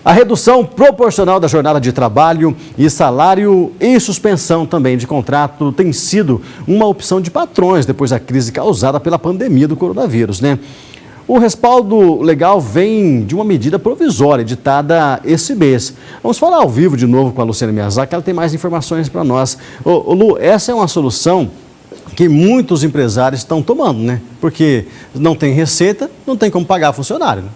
A redução proporcional da jornada de trabalho e salário e suspensão também de contrato tem sido uma opção de patrões depois da crise causada pela pandemia do coronavírus, né? O respaldo legal vem de uma medida provisória editada esse mês. Vamos falar ao vivo de novo com a Luciana Miyazaki, ela tem mais informações para nós. Lu, essa é uma solução que muitos empresários estão tomando, né? Porque não tem receita, não tem como pagar funcionário, né?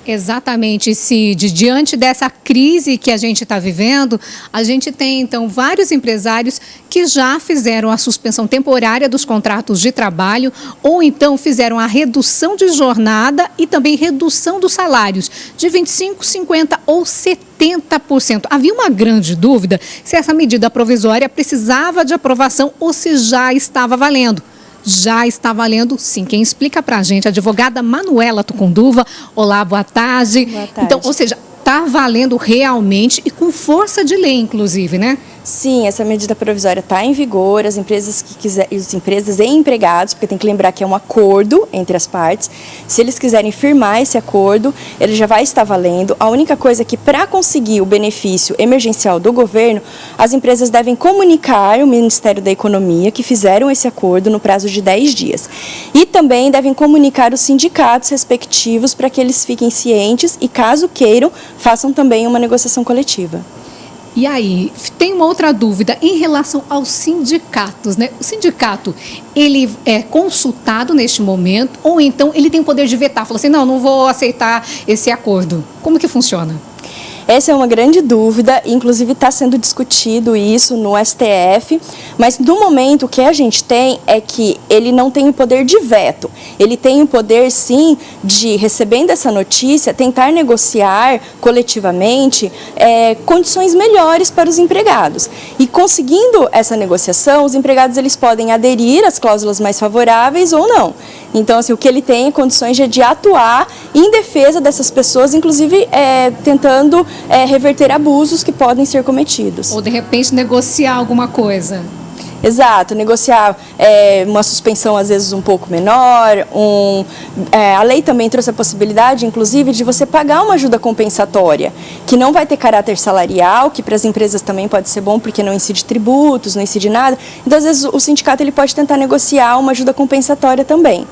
Exatamente, Cid. Diante dessa crise que a gente está vivendo, a gente tem, então, vários empresários que já fizeram a suspensão temporária dos contratos de trabalho ou então fizeram a redução de jornada e também redução dos salários de 25%, 50% ou 70%. Havia uma grande dúvida se essa medida provisória precisava de aprovação ou se já estava valendo. Já está valendo, sim. Quem explica para a gente, a advogada Manuela Tucunduva. Olá, boa tarde. Boa tarde. Então, ou seja, está valendo realmente e com força de lei, inclusive, né? Sim, essa medida provisória está em vigor, as empresas que quiserem, as empresas e empregados, porque tem que lembrar que é um acordo entre as partes, se eles quiserem firmar esse acordo, ele já vai estar valendo. A única coisa é que para conseguir o benefício emergencial do governo, as empresas devem comunicar ao Ministério da Economia que fizeram esse acordo no prazo de 10 dias. E também devem comunicar os sindicatos respectivos para que eles fiquem cientes e, caso queiram, façam também uma negociação coletiva. E aí, tem uma outra dúvida em relação aos sindicatos, né? O sindicato, ele é consultado neste momento ou então ele tem o poder de vetar? Fala assim, não vou aceitar esse acordo. Como que funciona? Essa é uma grande dúvida, inclusive está sendo discutido isso no STF, mas no momento o que a gente tem é que ele não tem o poder de veto, ele tem o poder sim de, recebendo essa notícia, tentar negociar coletivamente condições melhores para os empregados. E conseguindo essa negociação, os empregados eles podem aderir às cláusulas mais favoráveis ou não. Então, assim, o que ele tem é condições de atuar em defesa dessas pessoas, inclusive tentando reverter abusos que podem ser cometidos. Ou, de repente, negociar alguma coisa. Exato, negociar uma suspensão às vezes um pouco menor, a lei também trouxe a possibilidade, inclusive, de você pagar uma ajuda compensatória, que não vai ter caráter salarial, que para as empresas também pode ser bom porque não incide tributos, não incide nada. Então, às vezes, o sindicato ele pode tentar negociar uma ajuda compensatória também.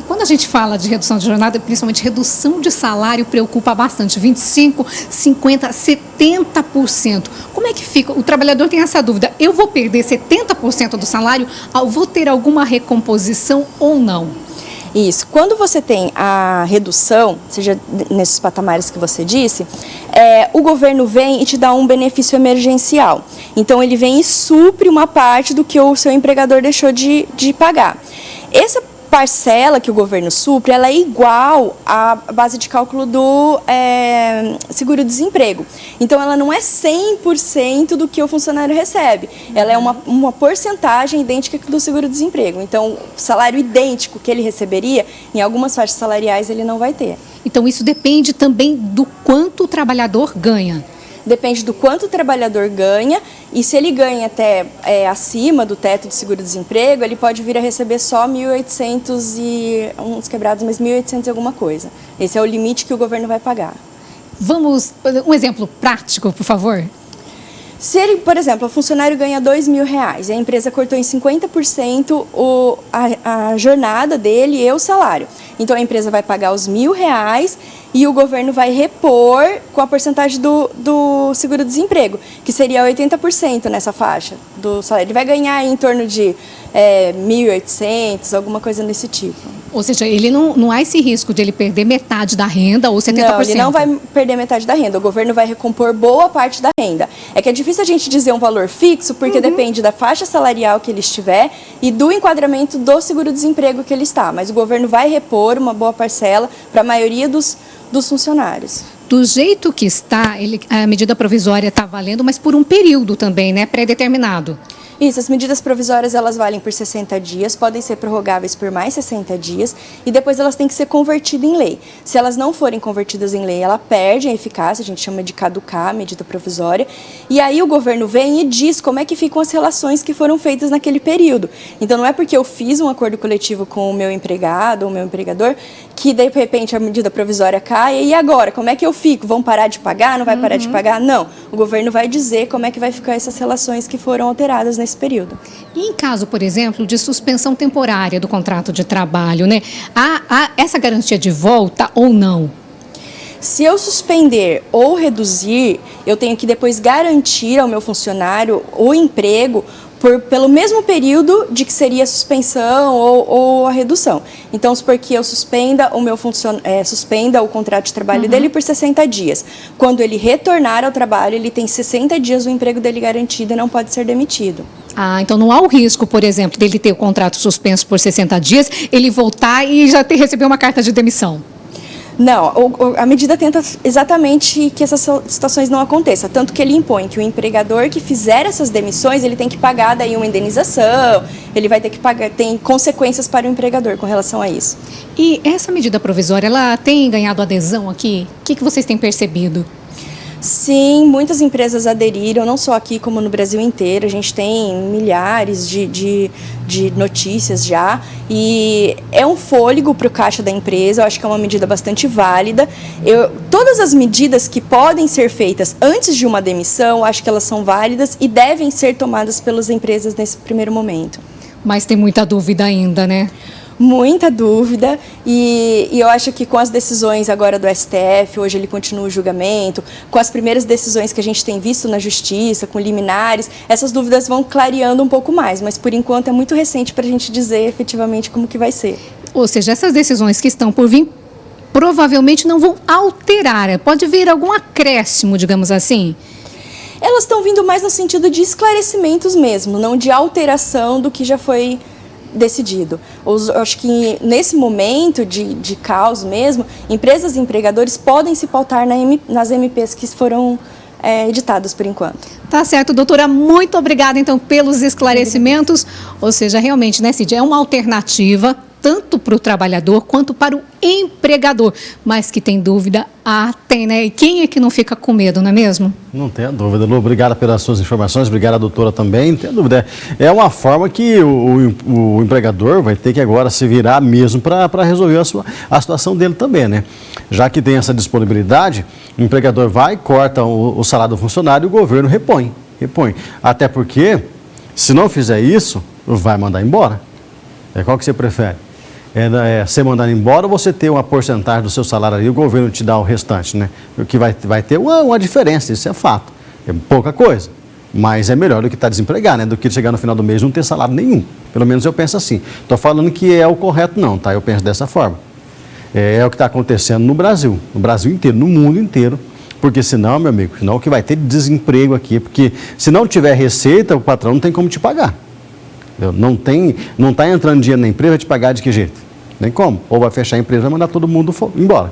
Quando a gente fala de redução de jornada, principalmente redução de salário, preocupa bastante, 25%, 50%, 70%. Como é que fica? O trabalhador tem essa dúvida, eu vou perder 70% do salário, vou ter alguma recomposição ou não? Isso. Quando você tem a redução, seja nesses patamares que você disse, o governo vem e te dá um benefício emergencial. Então, ele vem e supre uma parte do que o seu empregador deixou de pagar. Essa parcela que o governo supre, ela é igual à base de cálculo do seguro-desemprego. Então, ela não é 100% do que o funcionário recebe. Ela é uma porcentagem idêntica do seguro-desemprego. Então, o salário idêntico que ele receberia, em algumas faixas salariais, ele não vai ter. Então, isso depende também do quanto o trabalhador ganha. Depende do quanto o trabalhador ganha e se ele ganha até acima do teto do seguro-desemprego, ele pode vir a receber só 1.800 e uns quebrados, mas 1.800 e alguma coisa. Esse é o limite que o governo vai pagar. Vamos, um exemplo prático, por favor? Se ele, por exemplo, o funcionário ganha R$2.000 e a empresa cortou em 50% a jornada dele e o salário. Então, a empresa vai pagar os R$1.000 e o governo vai repor com a porcentagem do seguro-desemprego, que seria 80% nessa faixa do salário. Ele vai ganhar em torno de 1.800, alguma coisa desse tipo. Ou seja, ele não há esse risco de ele perder metade da renda ou 70%? Não, ele não vai perder metade da renda. O governo vai recompor boa parte da renda. É que é difícil a gente dizer um valor fixo, porque depende da faixa salarial que ele estiver e do enquadramento do seguro-desemprego que ele está. Mas o governo vai repor uma boa parcela para a maioria dos funcionários. Do jeito que está, a medida provisória está valendo, mas por um período também, né? Pré-determinado. Isso, as medidas provisórias elas valem por 60 dias, podem ser prorrogáveis por mais 60 dias e depois elas têm que ser convertidas em lei. Se elas não forem convertidas em lei, ela perde a eficácia, a gente chama de caducar a medida provisória, e aí o governo vem e diz como é que ficam as relações que foram feitas naquele período. Então não é porque eu fiz um acordo coletivo com o meu empregado ou o meu empregador que de repente a medida provisória cai e agora, como é que eu fico? Vão parar de pagar? Não vai parar de pagar? Não, o governo vai dizer como é que vai ficar essas relações que foram alteradas nesse período. E em caso, por exemplo, de suspensão temporária do contrato de trabalho, né? Há essa garantia de volta ou não? Se eu suspender ou reduzir, eu tenho que depois garantir ao meu funcionário o emprego pelo mesmo período de que seria a suspensão ou a redução. Então, supor que eu suspenda o contrato de trabalho dele por 60 dias. Quando ele retornar ao trabalho, ele tem 60 dias o emprego dele garantido e não pode ser demitido. Ah, então não há o risco, por exemplo, dele ter o contrato suspenso por 60 dias, ele voltar e já receber uma carta de demissão. Não, a medida tenta exatamente que essas situações não aconteçam, tanto que ele impõe que o empregador que fizer essas demissões, ele tem que pagar daí uma indenização, ele vai ter que pagar, tem consequências para o empregador com relação a isso. E essa medida provisória, ela tem ganhado adesão aqui? O que vocês têm percebido? Sim, muitas empresas aderiram, não só aqui como no Brasil inteiro. A gente tem milhares de notícias já e é um fôlego para o caixa da empresa. Eu acho que é uma medida bastante válida. Todas as medidas que podem ser feitas antes de uma demissão, acho que elas são válidas e devem ser tomadas pelas empresas nesse primeiro momento. Mas tem muita dúvida ainda, né? Muita dúvida e eu acho que com as decisões agora do STF, hoje ele continua o julgamento, com as primeiras decisões que a gente tem visto na justiça, com liminares, essas dúvidas vão clareando um pouco mais, mas por enquanto é muito recente para a gente dizer efetivamente como que vai ser. Ou seja, essas decisões que estão por vir provavelmente não vão alterar, pode vir algum acréscimo, digamos assim? Elas estão vindo mais no sentido de esclarecimentos mesmo, não de alteração do que já foi decidido. Eu acho que nesse momento de caos mesmo, empresas e empregadores podem se pautar nas MPs que foram editadas por enquanto. Tá certo, doutora. Muito obrigada, então, pelos esclarecimentos. Ou seja, realmente, né, Cid, é uma alternativa tanto para o trabalhador quanto para o empregador. Mas que tem dúvida, tem, né? E quem é que não fica com medo, não é mesmo? Não tenha dúvida, Lu. Obrigada pelas suas informações, obrigada, doutora, também. Não tenha dúvida. É uma forma que o empregador vai ter que agora se virar mesmo para resolver a situação dele também, né? Já que tem essa disponibilidade, o empregador vai, corta o salário do funcionário e o governo repõe. Até porque, se não fizer isso, vai mandar embora. Qual que você prefere? Ser mandado embora ou você ter uma porcentagem do seu salário ali e o governo te dá o restante, né? O que vai ter uma diferença, isso é fato. É pouca coisa, mas é melhor do que estar desempregado, né? Do que chegar no final do mês e não ter salário nenhum. Pelo menos eu penso assim. Estou falando que é o correto não, tá? Eu penso dessa forma. É o que está acontecendo no Brasil inteiro, no mundo inteiro. Porque senão, meu amigo, senão o que vai ter de desemprego aqui, porque se não tiver receita, o patrão não tem como te pagar. Não está entrando dinheiro na empresa, vai te pagar de que jeito? Nem como. Ou vai fechar a empresa e vai mandar todo mundo embora.